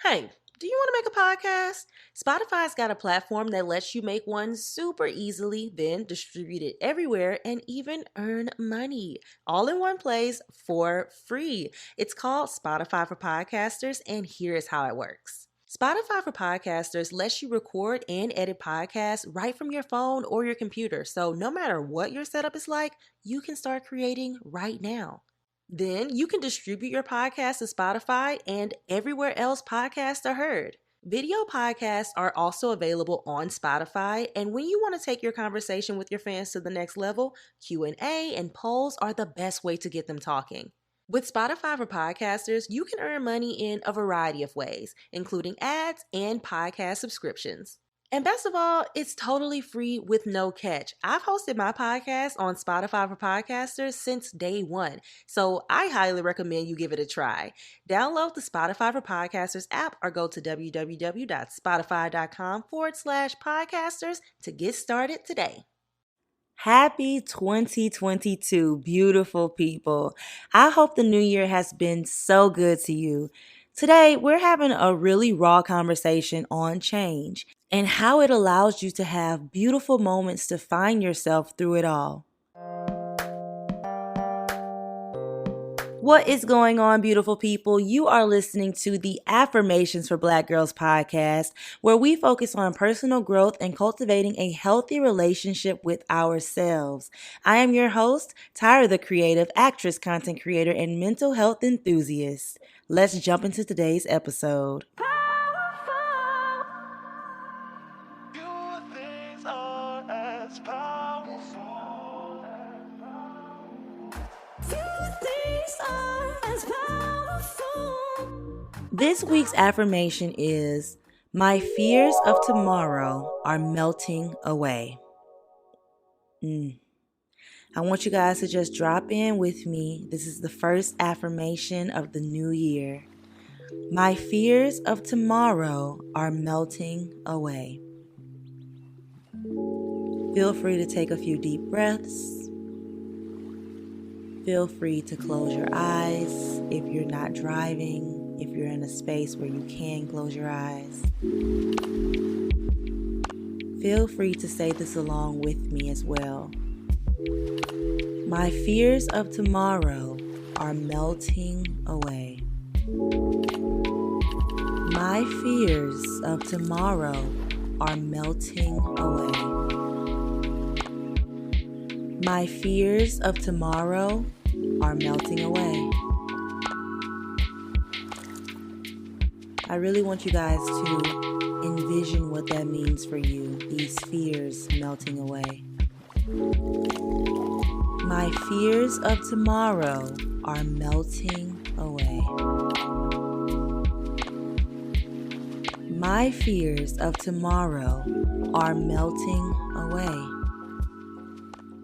Hey, do you want to make a podcast? Spotify's got a platform that lets you make one super easily, then distribute it everywhere and even earn money all in one place for free. It's called Spotify for Podcasters, and here's how it works. Spotify for Podcasters lets you record and edit podcasts right from your phone or your computer. So no matter what your setup is like, you can start creating right now. Then you can distribute your podcast to Spotify and everywhere else podcasts are heard. Video podcasts are also available on Spotify, and when you want to take your conversation with your fans to the next level, Q&A and polls are the best way to get them talking. With Spotify for Podcasters, you can earn money in a variety of ways, including ads and podcast subscriptions. And best of all, it's totally free with no catch. I've hosted my podcast on Spotify for Podcasters since day one, so I highly recommend you give it a try. Download the Spotify for Podcasters app or go to www.spotify.com/podcasters to get started today. Happy 2022, beautiful people. I hope the new year has been so good to you. Today, we're having a really raw conversation on change and how it allows you to have beautiful moments to find yourself through it all. What is going on, beautiful people? You are listening to the Affirmations for Black Girls podcast, where we focus on personal growth and cultivating a healthy relationship with ourselves. I am your host, Tyra, the creative actress, content creator, and mental health enthusiast. Let's jump into today's episode. This week's affirmation is, my fears of tomorrow are melting away. I want you guys to just drop in with me. This is the first affirmation of the new year. My fears of tomorrow are melting away. Feel free to take a few deep breaths. Feel free to close your eyes if you're not driving, if you're in a space where you can close your eyes. Feel free to say this along with me as well. My fears of tomorrow are melting away. My fears of tomorrow are melting away. My fears of tomorrow are melting away. I really want you guys to envision what that means for you, these fears melting away. My fears of tomorrow are melting away. My fears of tomorrow are melting away.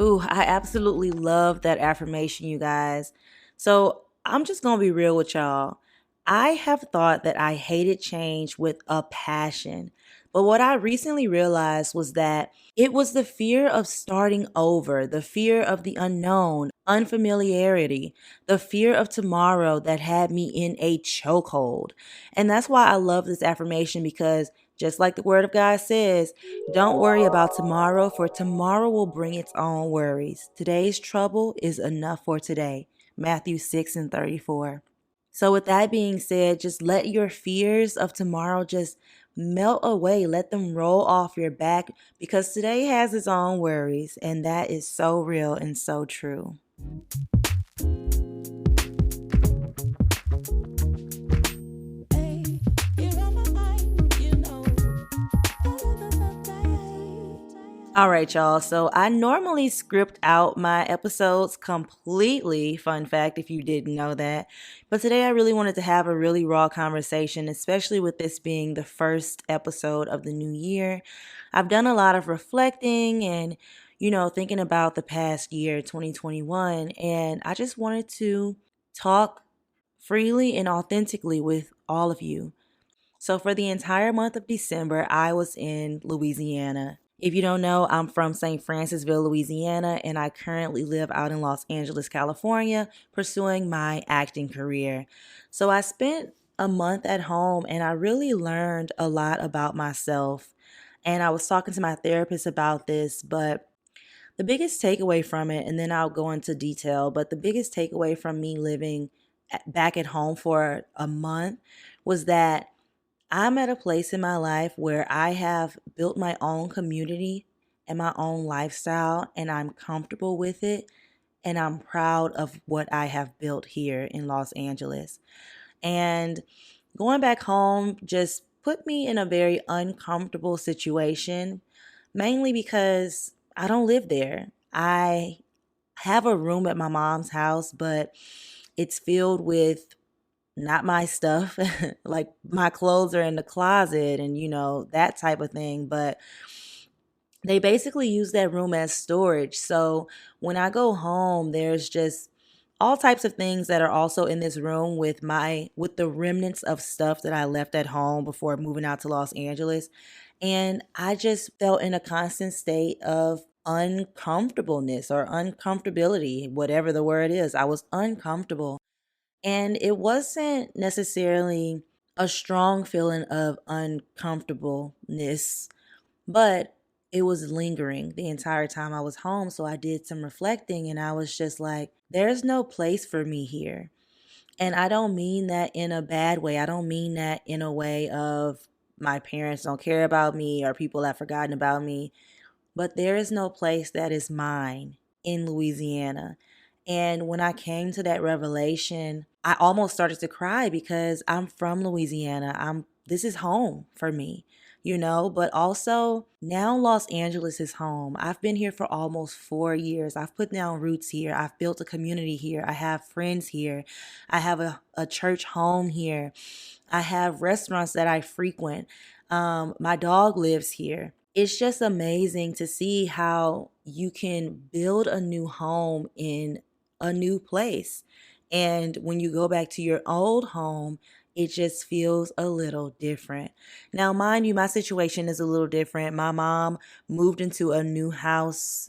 Ooh, I absolutely love that affirmation, you guys. So I'm just going to be real with y'all. I have thought that I hated change with a passion. But what I recently realized was that it was the fear of starting over, the fear of the unknown, unfamiliarity, the fear of tomorrow that had me in a chokehold. And that's why I love this affirmation, because just like the word of God says, don't worry about tomorrow, for tomorrow will bring its own worries. Today's trouble is enough for today. Matthew 6:34. So with that being said, just let your fears of tomorrow just melt away. Let them roll off your back, because today has its own worries, and that is so real and so true. All right, y'all. So I normally script out my episodes completely. Fun fact, if you didn't know that. But today I really wanted to have a really raw conversation, especially with this being the first episode of the new year. I've done a lot of reflecting and, thinking about the past year, 2021. And I just wanted to talk freely and authentically with all of you. So for the entire month of December, I was in Louisiana. If you don't know, I'm from St. Francisville, Louisiana, and I currently live out in Los Angeles, California, pursuing my acting career. So I spent a month at home and I really learned a lot about myself. And I was talking to my therapist about this, but the biggest takeaway from it, and then I'll go into detail, but the biggest takeaway from me living back at home for a month was that I'm at a place in my life where I have built my own community and my own lifestyle, and I'm comfortable with it. And I'm proud of what I have built here in Los Angeles. And going back home just put me in a very uncomfortable situation, mainly because I don't live there. I have a room at my mom's house, but it's filled with not my stuff. Like my clothes are in the closet and, that type of thing. But they basically use that room as storage. So when I go home, there's just all types of things that are also in this room with the remnants of stuff that I left at home before moving out to Los Angeles. And I just felt in a constant state of uncomfortableness or uncomfortability, whatever the word is. I was uncomfortable. And it wasn't necessarily a strong feeling of uncomfortableness, but it was lingering the entire time I was home. So I did some reflecting and I was just like, there's no place for me here. And I don't mean that in a bad way. I don't mean that in a way of my parents don't care about me or people have forgotten about me. But there is no place that is mine in Louisiana. And when I came to that revelation, I almost started to cry because I'm from Louisiana. This is home for me, but also now Los Angeles is home. I've been here for almost 4 years. I've put down roots here. I've built a community here. I have friends here. I have a church home here. I have restaurants that I frequent. My dog lives here. It's just amazing to see how you can build a new home in a new place. And when you go back to your old home, it just feels a little different. Now, mind you, my situation is a little different. My mom moved into a new house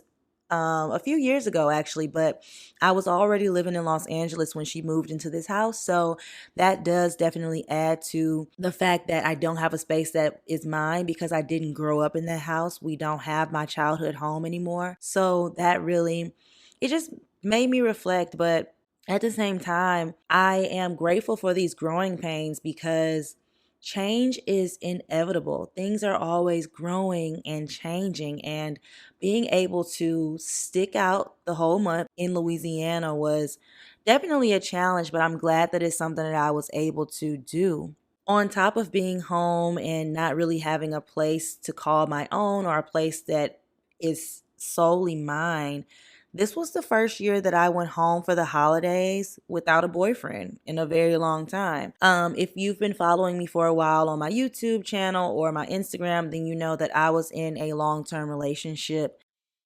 a few years ago, actually, but I was already living in Los Angeles when she moved into this house. So that does definitely add to the fact that I don't have a space that is mine because I didn't grow up in that house. We don't have my childhood home anymore. So that really, it just made me reflect. But at the same time, I am grateful for these growing pains because change is inevitable. Things are always growing and changing, and being able to stick out the whole month in Louisiana was definitely a challenge, but I'm glad that it's something that I was able to do. On top of being home and not really having a place to call my own or a place that is solely mine, this was the first year that I went home for the holidays without a boyfriend in a very long time. If you've been following me for a while on my YouTube channel or my Instagram, then you know that I was in a long-term relationship.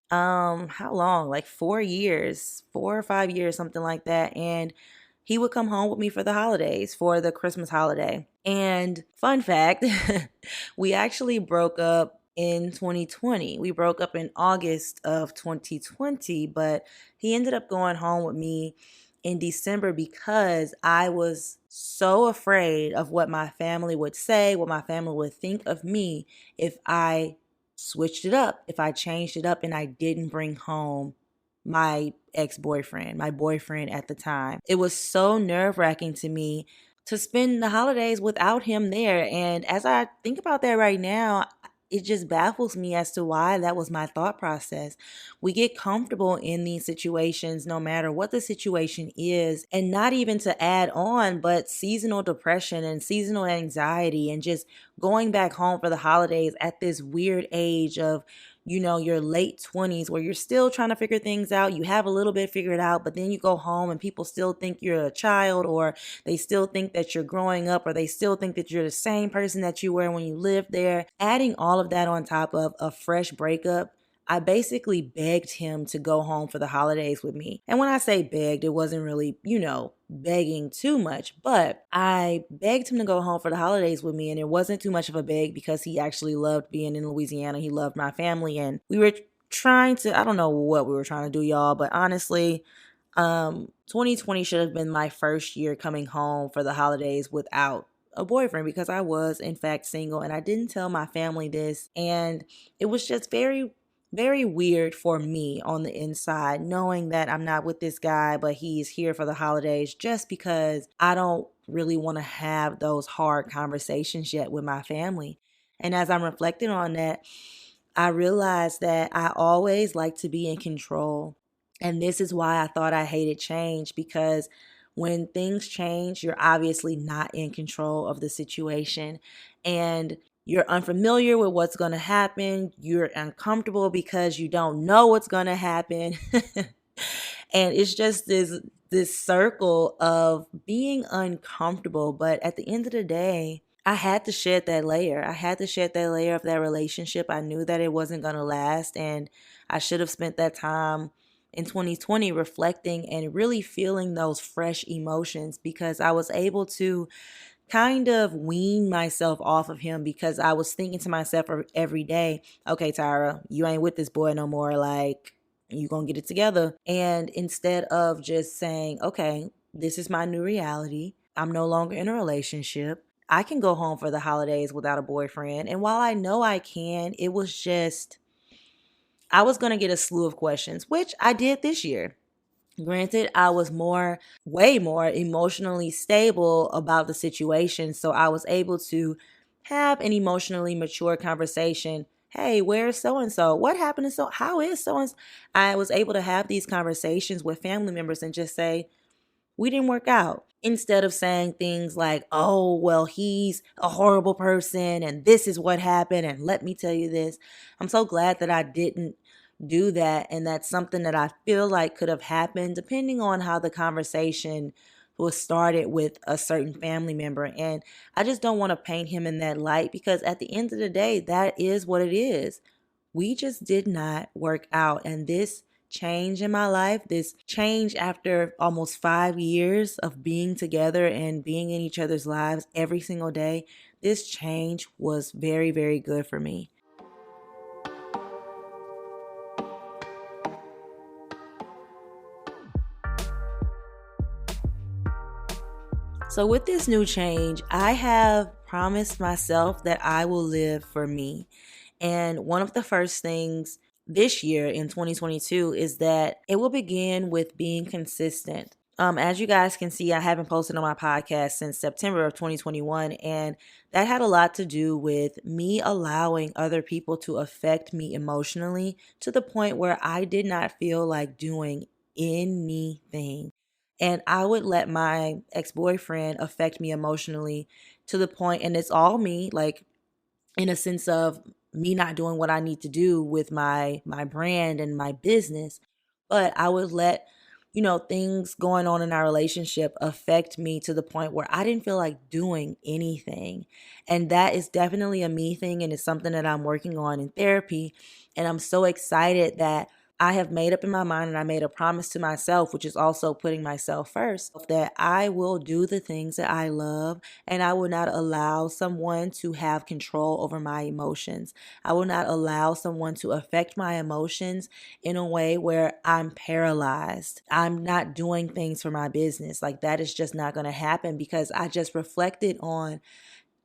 How long? Like 4 years, 4 or 5 years, something like that. And he would come home with me for the holidays, for the Christmas holiday. And fun fact, we actually broke up in 2020. We broke up in August of 2020, but he ended up going home with me in December because I was so afraid of what my family would say, what my family would think of me if I switched it up, if I changed it up and I didn't bring home my ex-boyfriend, my boyfriend at the time. It was so nerve-wracking to me to spend the holidays without him there. And as I think about that right now, it just baffles me as to why that was my thought process. We get comfortable in these situations no matter what the situation is, and not even to add on, but seasonal depression and seasonal anxiety and just going back home for the holidays at this weird age of your late 20s where you're still trying to figure things out. You have a little bit figured out, but then you go home and people still think you're a child, or they still think that you're growing up, or they still think that you're the same person that you were when you lived there. Adding all of that on top of a fresh breakup, I basically begged him to go home for the holidays with me. And when I say begged, it wasn't really, begging too much, but I begged him to go home for the holidays with me. And it wasn't too much of a beg because he actually loved being in Louisiana. He loved my family. And we were trying to, I don't know what we were trying to do, y'all, but honestly, 2020 should have been my first year coming home for the holidays without a boyfriend because I was, in fact, single, and I didn't tell my family this. And it was just very, very weird for me on the inside, knowing that I'm not with this guy, but he's here for the holidays, just because I don't really want to have those hard conversations yet with my family. And as I'm reflecting on that, I realized that I always like to be in control. And this is why I thought I hated change, because when things change, you're obviously not in control of the situation. And you're unfamiliar with what's going to happen. You're uncomfortable because you don't know what's going to happen. And it's just this circle of being uncomfortable. But at the end of the day, I had to shed that layer. I had to shed that layer of that relationship. I knew that it wasn't going to last, and I should have spent that time in 2020 reflecting and really feeling those fresh emotions, because I was able to kind of wean myself off of him, because I was thinking to myself every day, okay, Tyra, you ain't with this boy no more. Like, you gonna get it together. And instead of just saying, okay, this is my new reality, I'm no longer in a relationship, I can go home for the holidays without a boyfriend. And while I know I can, it was just, I was gonna get a slew of questions, which I did this year. Granted, I was way more emotionally stable about the situation. So I was able to have an emotionally mature conversation. Hey, where's so and so? What happened to so? How is so and so? I was able to have these conversations with family members and just say, we didn't work out. Instead of saying things like, oh, well, he's a horrible person and this is what happened and let me tell you this. I'm so glad that I didn't do that. And that's something that I feel like could have happened depending on how the conversation was started with a certain family member. And I just don't want to paint him in that light, because at the end of the day, that is what it is. We just did not work out. And this change in my life, this change after almost 5 years of being together and being in each other's lives every single day, this change was very, very good for me. So, with this new change, I have promised myself that I will live for me. And one of the first things this year in 2022 is that it will begin with being consistent. As you guys can see, I haven't posted on my podcast since September of 2021, and that had a lot to do with me allowing other people to affect me emotionally to the point where I did not feel like doing anything. And I would let my ex-boyfriend affect me emotionally to the point, and it's all me, like, in a sense of me not doing what I need to do with my brand and my business. But I would let, things going on in our relationship affect me to the point where I didn't feel like doing anything. And that is definitely a me thing, and it's something that I'm working on in therapy. And I'm so excited that I have made up in my mind, and I made a promise to myself, which is also putting myself first, that I will do the things that I love, and I will not allow someone to have control over my emotions. I will not allow someone to affect my emotions in a way where I'm paralyzed. I'm not doing things for my business. Like, that is just not going to happen, because I just reflected on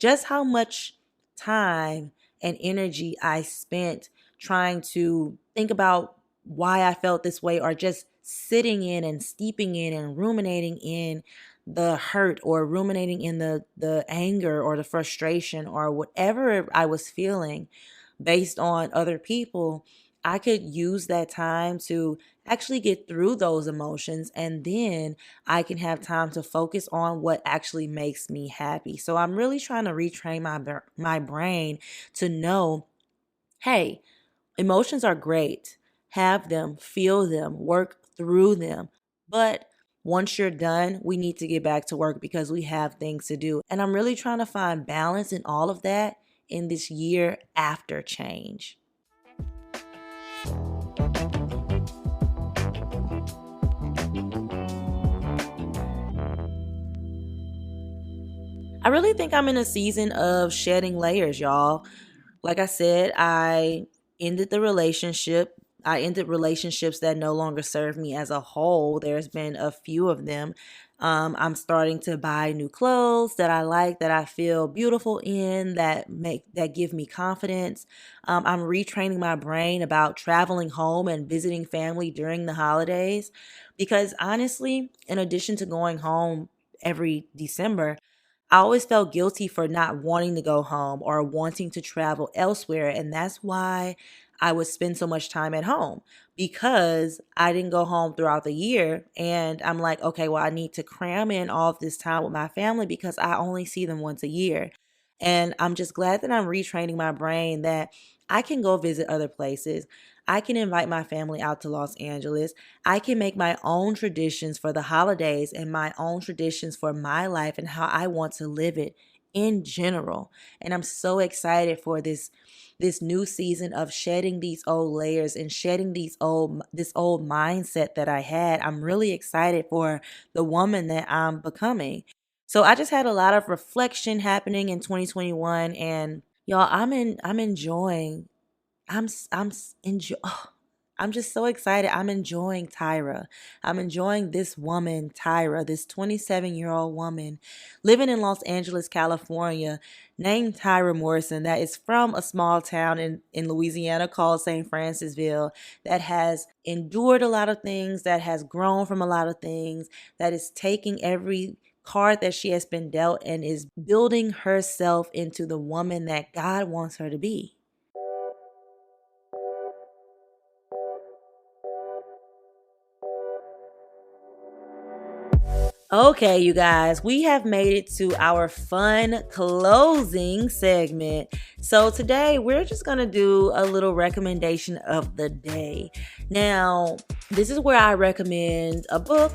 just how much time and energy I spent trying to think about why I felt this way, or just sitting in and steeping in and ruminating in the hurt, or ruminating in the anger or the frustration or whatever I was feeling based on other people. I could use that time to actually get through those emotions, and then I can have time to focus on what actually makes me happy. So I'm really trying to retrain my brain to know, hey, emotions are great. Have them, feel them, work through them. But once you're done, we need to get back to work because we have things to do. And I'm really trying to find balance in all of that in this year after change. I really think I'm in a season of shedding layers, y'all. Like I said, ended the relationship. I ended relationships that no longer serve me as a whole. There's been a few of them. I'm starting to buy new clothes that I like, that I feel beautiful in, that give me confidence. I'm retraining my brain about traveling home and visiting family during the holidays because honestly, in addition to going home every December, I always felt guilty for not wanting to go home or wanting to travel elsewhere. And that's why I would spend so much time at home because I didn't go home throughout the year. And I'm like, okay, well, I need to cram in all of this time with my family because I only see them once a year. And I'm just glad that I'm retraining my brain that I can go visit other places. I can invite my family out to Los Angeles. I can make my own traditions for the holidays and my own traditions for my life and how I want to live it in general. And I'm so excited for this new season of shedding these old layers and shedding this old mindset that I had. I'm really excited for the woman that I'm becoming. So I just had a lot of reflection happening in 2021, and y'all, I'm enjoying I'm s- I'm s- enjoy. I'm just so excited. I'm enjoying Tyra. I'm enjoying this woman, Tyra, this 27-year-old woman living in Los Angeles, California, named Tyra Morrison, that is from a small town in Louisiana called St. Francisville, that has endured a lot of things, that has grown from a lot of things, that is taking every card that she has been dealt and is building herself into the woman that God wants her to be. Okay, you guys, we have made it to our fun closing segment. So today we're just going to do a little recommendation of the day. Now, this is where I recommend a book,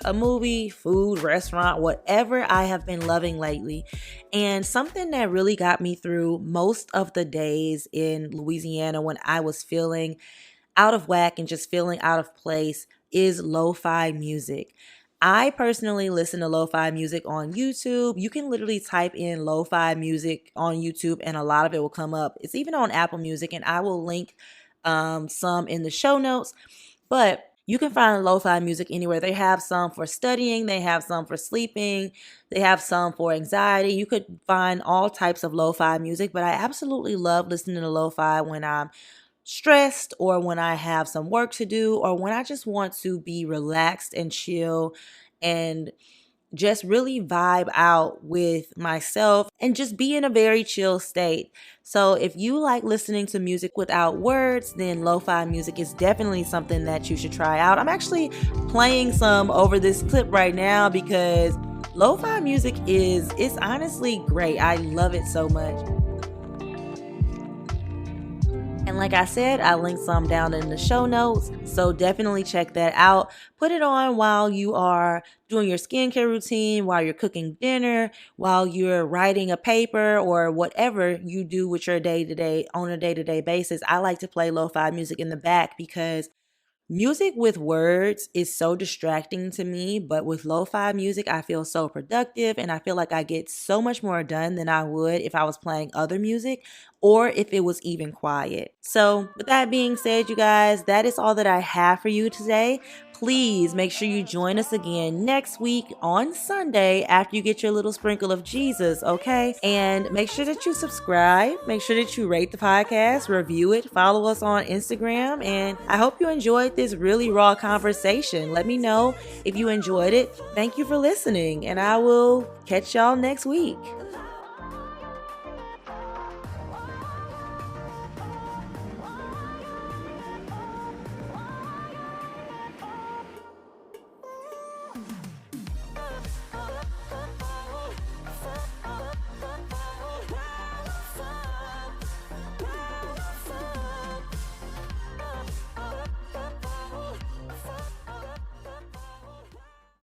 a movie, food, restaurant, whatever I have been loving lately. And something that really got me through most of the days in Louisiana when I was feeling out of whack and just feeling out of place is lo-fi music. I personally listen to lo-fi music on YouTube. You can literally type in lo-fi music on YouTube and a lot of it will come up. It's even on Apple Music, and I will link some in the show notes. But you can find lo-fi music anywhere. They have some for studying, they have some for sleeping, they have some for anxiety. You could find all types of lo-fi music, but I absolutely love listening to lo-fi when I'm stressed or when I have some work to do or when I just want to be relaxed and chill and just really vibe out with myself and just be in a very chill state. So if you like listening to music without words, then lo-fi music is definitely something that you should try out. I'm actually playing some over this clip right now because lo-fi music it's honestly great. I love it so much. And like I said, I linked some down in the show notes, so definitely check that out. Put it on while you are doing your skincare routine, while you're cooking dinner, while you're writing a paper, or whatever you do with your day-to-day, on a day-to-day basis. I like to play lo-fi music in the back because music with words is so distracting to me, but with lo-fi music, I feel so productive and I feel like I get so much more done than I would if I was playing other music or if it was even quiet. So, with that being said, you guys, that is all that I have for you today. Please make sure you join us again next week on Sunday after you get your little sprinkle of Jesus, okay? And make sure that you subscribe, make sure that you rate the podcast, review it, follow us on Instagram, and I hope you enjoyed this really raw conversation. Let me know if you enjoyed it. Thank you for listening, and I will catch y'all next week.